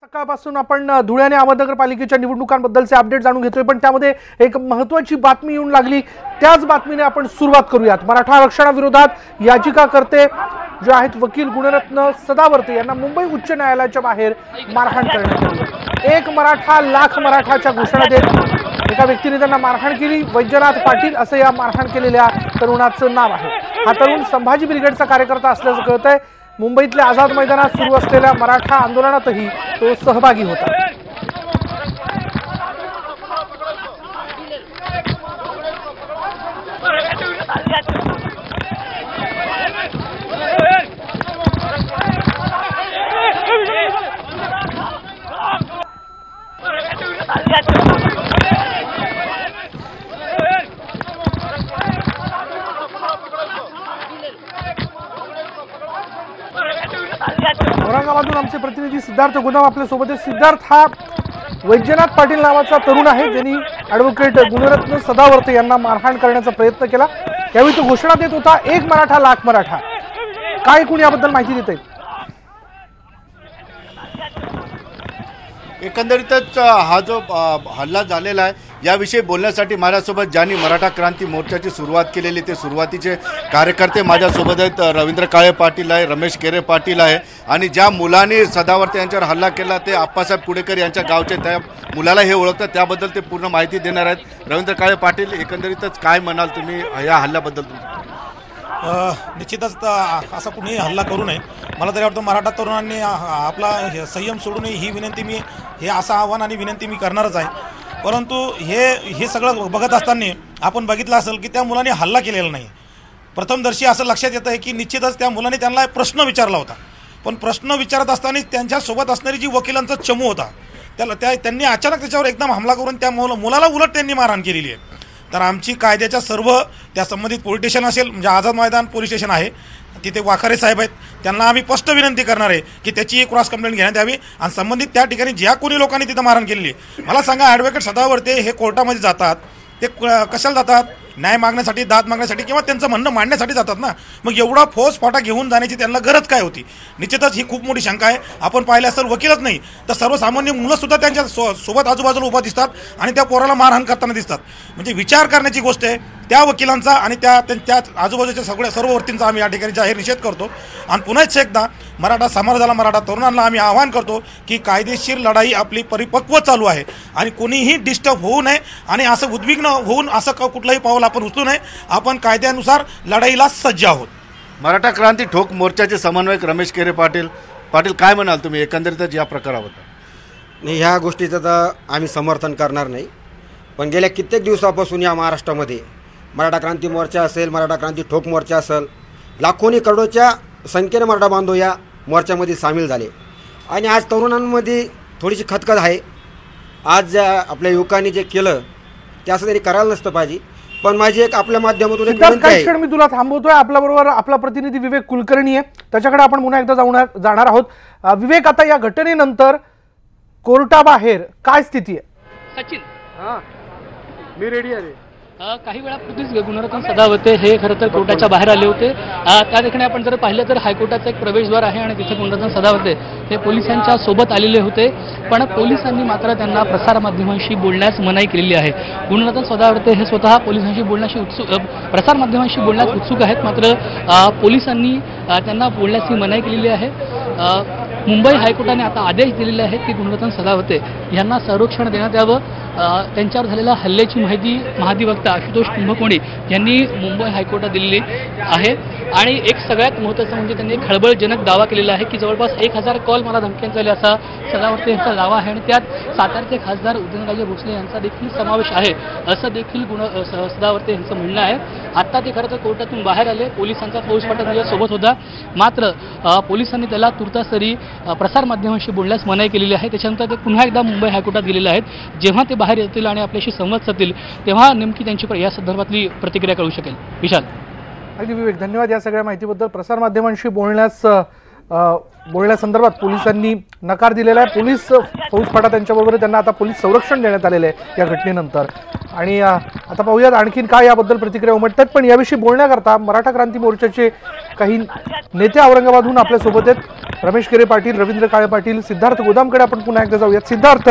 सकाळपासून आपण धुळे आणि अहमदनगरपालिकेच्या निवडणुकांबद्दलचे अपडेट जाणून घेतोय, पण त्यामध्ये एक महत्त्वाची बातमी येऊन लागली। त्याच बातमीने आपण सुरुवात करूयात। मराठा आरक्षणाविरोधात याचिकाकर्ते जे आहेत वकील गुणरत्न सदावर्ते यांना मुंबई उच्च न्यायालयाच्या बाहेर मारहाण करण्यात आली। एक मराठा लाख मराठाच्या घोषणा देत एका व्यक्तीने त्यांना मारहाण केली। वैजनाथ पाटील असं या मारहाण केलेल्या तरुणाचं नाव आहे। हा तरुण संभाजी ब्रिगेडचा कार्यकर्ता असल्याचं कळतंय। मुंबईतल्या आझाद मैदानात सुरू असलेल्या मराठा आंदोलनातही तो सहभागी होता। औरंगाबादहून आमचे प्रतिनिधी सिद्धार्थ गोदाम आपल्या सोबत आहे। सिद्धार्थ, हा वैजनाथ पाटील नावाचा तरुण आहे ज्यांनी ॲडव्होकेट गुणरत्न सदावर्ते यांना मारहाण करण्याचा प्रयत्न केला। त्यावेळी तो घोषणा देत होता एक मराठा लाख मराठा। काय कोणी याबद्दल माहिती देत आहे? एकंदरीतच हा जो हल्ला झालेला आहे याविषयी बोलण्यासाठी माझ्यासोबत ज्यांनी मराठा क्रांती मोर्चाची सुरुवात केलेली ते सुरुवातीचे कार्यकर्ते माझ्यासोबत आहेत। रवींद्र काळे पाटील आहे, रमेश केरे पाटील आहे आणि ज्या मुलांनी सदावर्ते यांच्यावर हल्ला केला ते आप्पासाहेब कुडेकर यांच्या गावचे, त्या मुलाला हे ओळखतात, त्याबद्दल ते पूर्ण माहिती देणार आहेत। रवींद्र काळे पाटील, एकंदरीतच काय म्हणाल तुम्ही या हल्ल्याबद्दल? निश्चितच असा कुणीही हल्ला करू नये। मला तरी वाटतं मराठा तरुणांनी आपला संयम सोडू नये ही विनंती मी, हे असं आव्हान आणि विनंती मी करणारच आहे। परंतु हे सगळं बघत असताना आपण बघितलं असेल की त्या मुलांनी हल्ला केलेला नाही। प्रथमदर्शी असं लक्षात येतं आहे की निश्चितच त्या मुलांनी त्यांना प्रश्न विचारला होता, पण प्रश्न विचारत असताना त्यांच्यासोबत असणारी जी वकिलांचा चमू होता त्यांनी अचानक त्याच्यावर एकदम हमला करून त्या मुलाला उलट त्यांनी मारहाण केलेली आहे। तर आमची कायद्याच्या सर्व त्या संबंधित पोलीस स्टेशन असेल, म्हणजे आझाद मैदान पोलीस स्टेशन आहे, तिथे वाखारे साहेब आहेत, त्यांना आम्ही स्पष्ट विनंती करणार आहे की त्याची क्रॉस कंप्लेंट घेण्यात यावी आणि संबंधित त्या ठिकाणी ज्या कोणी लोकांनी तिथं मारहाण केलेली आहे। मला सांगा, ॲडव्होकेट सदावर्ते हे कोर्टामध्ये जातात ते कशाला जातात? न्याय मागण्यासाठी, दाद मागण्यासाठी किंवा त्यांचं म्हणणं मांडण्यासाठी जातात ना। मग एवढा फौज फाटा घेऊन जाण्याची त्यांना गरज काय होती? निश्चितच ही खूप मोठी शंका आहे। आपण पाहिलं असेल वकीलच नाही तर सर्वसामान्य मुलंसुद्धा त्यांच्या सोबत आजूबाजूला उभा दिसतात आणि त्या पोराला मारहाण करताना दिसतात। म्हणजे विचार करण्याची गोष्ट आहे। त्या वकिलांचा आणि त्या आजूबाजूच्या सर्व वर्तींचा आम्ही या ठिकाणी जाहीर निषेध करतो आणि पुन्हा एकदा मराठा समाजाला, मराठा तरुणांना आम्ही आवाहन करतो की कायदेशीर लढाई आपली परिपक्व चालू आहे आणि कोणीही डिस्टर्ब होऊ नये आणि असं उद्विग्न होऊन असं कुठलंही पाऊल आपण उचलू नये। आपण कायद्यानुसार लढाईला सज्ज आहोत। मराठा क्रांती ठोक मोर्चाचे समन्वयक रमेश केरे पाटील, काय म्हणाल तुम्ही एकंदरीतच या प्रकाराबद्दल? नाही, ह्या गोष्टीचं तर आम्ही समर्थन करणार नाही। पण गेल्या कित्येक दिवसापासून या महाराष्ट्रामध्ये मराठा क्रांती मोर्चा असेल, मराठा क्रांती ठोक मोर्चा असेल, लाखोनी करोडोच्या संख्येने मराठा बांधव या मोर्चामध्ये सामील झाले आणि आज तरुणांमध्ये थोडीशी खतखत आहे। आज आपल्या युवकांनी जे केलं ते असं तरी करायला नसतं पाहिजे। पण माझी एक आपल्या माध्यमातून एक विनंती आहे। मी तुला थांबवतोय। आपल्याबरोबर आपला प्रतिनिधी विवेक कुलकर्णी आहे, त्याच्याकडे आपण पुन्हा एकदा जाणार आहोत। विवेक, आता या घटनेनंतर कोर्टाबाहेर काय स्थिती आहे? सचिन, मी रेडी आहे। काही वेळापूर्वीच गुणरत्न सदावर्ते हे खरं तर कोर्टाच्या बाहेर आले होते। त्या ठिकाणी आपण जर पाहिलं तर हायकोर्टाचं एक प्रवेशद्वार आहे आणि तिथे गुणरत्न सदावर्ते हे पोलिसांच्या सोबत आलेले होते, पण पोलिसांनी मात्र त्यांना प्रसारमाध्यमांशी बोलण्यास मनाई केलेली आहे। गुणरत्न सदावर्ते हे स्वतः पोलिसांशी बोलण्याशी प्रसारमाध्यमांशी बोलण्यास उत्सुक आहेत, मात्र पोलिसांनी त्यांना बोलण्याची मनाई केलेली आहे। मुंबई हायकोर्टाने आता आदेश दिलेले आहेत की गुणरत्न सदावर्ते यांना संरक्षण देण्यात यावं। त्यांच्यावर झालेल्या हल्ल्याची माहिती महाधिवक्ता आशुतोष कुंभकोणी यांनी मुंबई हायकोर्टात दिलेली आहे आणि एक सगळ्यात महत्त्वाचं म्हणजे त्यांनी खळबळजनक दावा केलेला आहे की जवळपास 1000 कॉल मला धमक्यांचे आले असा सदावर्ते यांचा दावा आहे आणि त्यात सातारचे खासदार उदयनराजे भोसले यांचा देखील समावेश आहे असं देखील सदावर्ते यांचं म्हणणं आहे। आता ते खरं तर कोर्टातून बाहेर आले, पोलिसांचा फौजफाटा त्याच्यासोबत होता, मात्र पोलिसांनी त्याला तुर्तासरी प्रसारमाध्यमांशी बोलण्यास मनाई केलेली आहे। त्याच्यानंतर ते पुन्हा एकदा मुंबई हायकोर्टात गेलेले आहेत। जेव्हा ते बाहेर येतील आणि आपल्याशी संवाद साधतील तेव्हा नेमकी त्यांची या संदर्भातली प्रतिक्रिया कळू शकेल। विशाल, अगदी विवेक, धन्यवाद या सगळ्या माहितीबद्दल। प्रसारमाध्यमांशी बोलण्यास बोलण्यासंदर्भात पोलिसांनी नकार दिलेला आहे। पोलीस फौजफाटा त्यांच्याबरोबर त्यांना आता पोलीस संरक्षण देण्यात आलेलं आहे या घटनेनंतर। आणि आता पाहूयात आणखीन काय याबद्दल प्रतिक्रिया उमटतात। पण याविषयी बोलण्याकरता मराठा क्रांती मोर्चाचे काही नेते औरंगाबादहून आपल्यासोबत आहेत। रमेश केरे पाटील, रवींद्र काळे पाटील, सिद्धार्थ गोदामकडे आपण पुन्हा एकदा जाऊयात। सिद्धार्थ,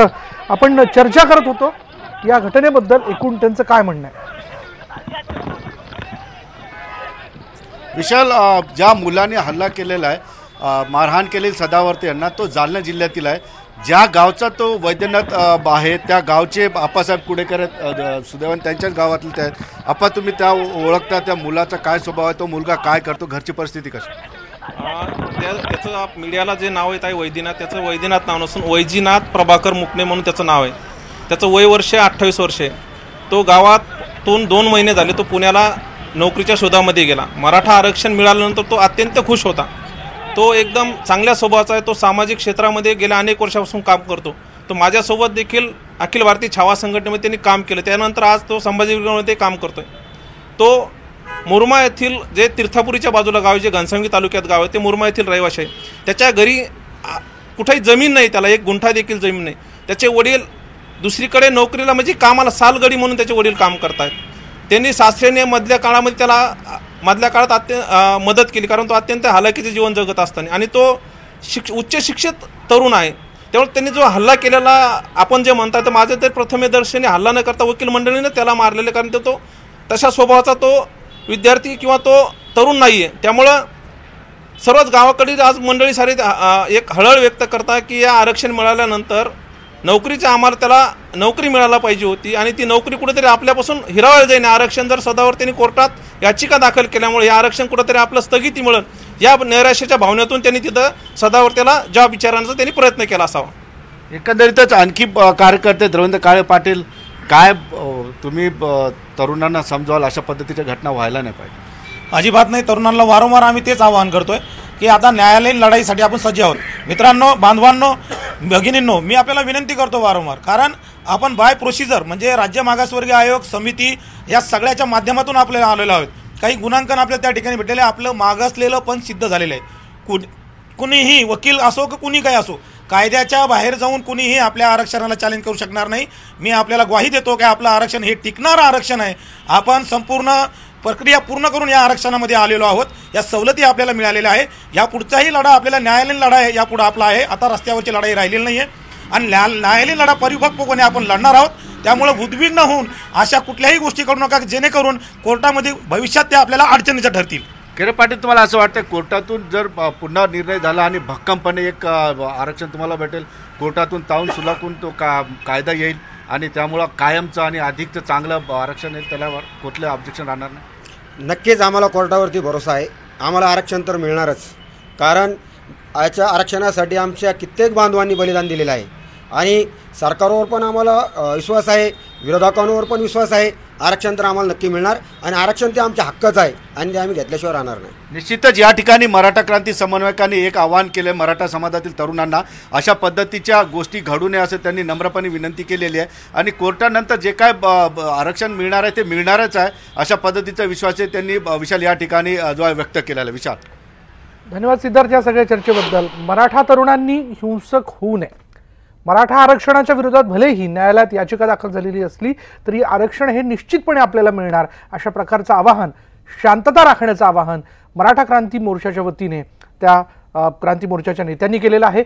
आपण चर्चा करत होतो या घटनेबद्दल, एकूण त्यांचं काय म्हणणं आहे? विशाल, ज्या मुलाने हल्ला केलेला आहे, मारहाण केलेली सदावर्ते यांना, तो जालना जिल्ह्यातील आहे। ज्या गावचा तो वैद्यनाथ आहे त्या गावचे आप्पासाहेब कुडेकर सुदैवान त्यांच्याच गावातले ते आहेत। आप्पा, तुम्ही त्या ओळखता, त्या मुलाचा काय स्वभाव आहे, तो मुलगा काय करतो, घरची परिस्थिती कशी? त्याचं मीडियाला जे नाव येत आहे वैद्यनाथ, त्याचं वैद्यनाथ नाव नसून वैजीनाथ प्रभाकर मुकणे म्हणून त्याचं नाव आहे। त्याचं वय वर्ष 28 वर्षे। तो गावातून 2 महिने झाले तो पुण्याला नोकरीच्या शोधामध्ये गेला। मराठा आरक्षण मिळाल्यानंतर तो अत्यंत खुश होता। तो एकदम चांगल्या स्वभावाचा आहे। तो सामाजिक क्षेत्रामध्ये गेल्या अनेक वर्षापासून काम करतो। तो माझ्यासोबत देखील अखिल भारतीय छावा संघटनेमध्ये त्यांनी काम केलं। त्यानंतर आज तो संभाजीनगरमध्ये काम करतोय। तो मुरमा येथील जे तीर्थापुरीच्या बाजूला गाव आहे, जे घनसावंगी तालुक्यात गाव आहे, ते मुरमा येथील रहिवासी आहे। त्याच्या घरी कुठेही जमीन नाही, त्याला 1 गुंठा देखील जमीन नाही। त्याचे वडील दुसरीकडे नोकरीला म्हणजे कामाला सालगडी म्हणून त्याचे वडील काम करतात। त्यांनी सासऱ्याने मधल्या काळात मदत केली, कारण तो अत्यंत हालाकीचे जीवन जगत असताना, आणि तो उच्च शिक्षित तरुण आहे। त्यामुळे त्यांनी जो हल्ला केलेला आपण जे म्हणतात, तर माझं तर प्रथमदर्शनी हल्ला न करता वकील मंडळीने त्याला मारलेलं, कारण तो तशा स्वभावाचा तो विद्यार्थी किंवा तो तरुण नाही आहे। त्यामुळं सर्वच गावाकडील आज मंडळी सारी एक हळहळ व्यक्त करतात की या आरक्षण मिळाल्यानंतर नोकरीच्या आम्हाला त्याला नोकरी मिळायला पाहिजे होती, आणि ती नोकरी कुठेतरी आपल्यापासून हिरावली जाईल। आरक्षण जर सदावर्तेने कोर्टात याचिका दाखल केल्यामुळे हे आरक्षण कुठेतरी आपलं स्थगिती मिळेल, या नैराश्याच्या भावनेतून त्यांनी तिथं सदावर्तेला जॉब विचारण्याचा त्यांनी प्रयत्न केला असावा। एकंदरीतच आणखी कार्यकर्ते रवींद्र काळे पाटील, काय तुम्ही तरुणांना समजावाल अशा पद्धतीच्या घटना व्हायला नाही पाहिजे? अजिबात नाही। तरुणांना वारंवार आम्ही तेच आवाहन करतोय की आता न्यायालयीन लढाईसाठी आपण सज्ज आहोत। मित्रांनो, बांधवांनो, भगिनींनो, मी आपल्याला विनंती करतो वारंवार, कारण आपण बाय प्रोसिजर म्हणजे राज्य मागासवर्गीय आयोग समिती या सगळ्याच्या माध्यमातून आपल्याला आलेलो आहोत। काही गुणांकन आपल्याला त्या ठिकाणी भेटलेले, आपलं मागासलेलं पण सिद्ध झालेलं आहे। कुणीही वकील असो की कुणी काय असो, कायद्याच्या बाहेर जाऊन कुणीही आपल्या आरक्षणाला चॅलेंज करू शकणार नाही। मी आपल्याला ग्वाही देतो की आपलं आरक्षण हे टिकणारं आरक्षण आहे। आपण संपूर्ण प्रक्रिया पूर्ण करून या आरक्षणामध्ये आलेलो आहोत। या सवलती आपल्याला मिळालेल्या आहे। या पुढचाही लढा आपल्याला न्यायालयीन लढा आहे, यापुढे आपला आहे। आता रस्त्यावरची लढाई राहिलेली नाही आहे, आणि न्यायालयीन लढा परिपक्वपणे आपण लढणार आहोत। त्यामुळे उद्विग्न होऊन अशा कुठल्याही गोष्टी करू नका जेणेकरून कोर्टामध्ये भविष्यात त्या आपल्याला अडचणीच्या ठरतील। केरे पाटील, तुम्हाला असं वाटतं कोर्टातून जर पुन्हा निर्णय झाला आणि भक्कमपणे एक आरक्षण तुम्हाला भेटेल, कोर्टातून ताऊन सुलाखून तो कायदा येईल आणि त्यामुळं कायमचं आणि अधिकचं चांगलं आरक्षण येईल, त्याला कुठलं ऑब्जेक्शन राहणार नाही? नक्कीच आम्हाला कोर्टावरती भरोसा आहे। आम्हाला आरक्षण तर मिळणारच, कारण याच्या आरक्षणासाठी आमच्या कित्येक बांधवांनी बलिदान दिलेलं आहे, आणि सरकारवर पण आम्हाला विश्वास आहे, विरोधकांवर पण विश्वास आहे। आरक्षण तर आम्हाला नक्की मिळणार, आणि आरक्षण ते आमच्या हक्कच आहे, आणि ते आम्ही घेतल्याशिवाय राहणार नाही। निश्चितच या ठिकाणी मराठा क्रांती समन्वयकांनी एक आवाहन केलं मराठा समाजातील तरुणांना, अशा पद्धतीच्या गोष्टी घडू नये असं त्यांनी नम्रपणे विनंती केलेली आहे, आणि कोर्टानंतर जे काय आरक्षण मिळणार आहे ते मिळणारच आहे अशा पद्धतीचा विश्वास त्यांनी विशाल या ठिकाणी जो व्यक्त केलेला आहे। विशाल, धन्यवाद सिद्धार्थ या सगळ्या चर्चेबद्दल। मराठा तरुणांनी हिंसक होऊ नये। मराठा आरक्षणाच्या विरोधात भलेही न्यायालयात याचिका दाखल झालेली असली तरी आरक्षण हे निश्चितपणे आपल्याला मिळणार, अशा प्रकारचं आवाहन, शांतता राखण्याचं आवाहन मराठा क्रांती मोर्चाच्या वतीने त्या क्रांती मोर्चाच्या नेत्यांनी केलेलं आहे।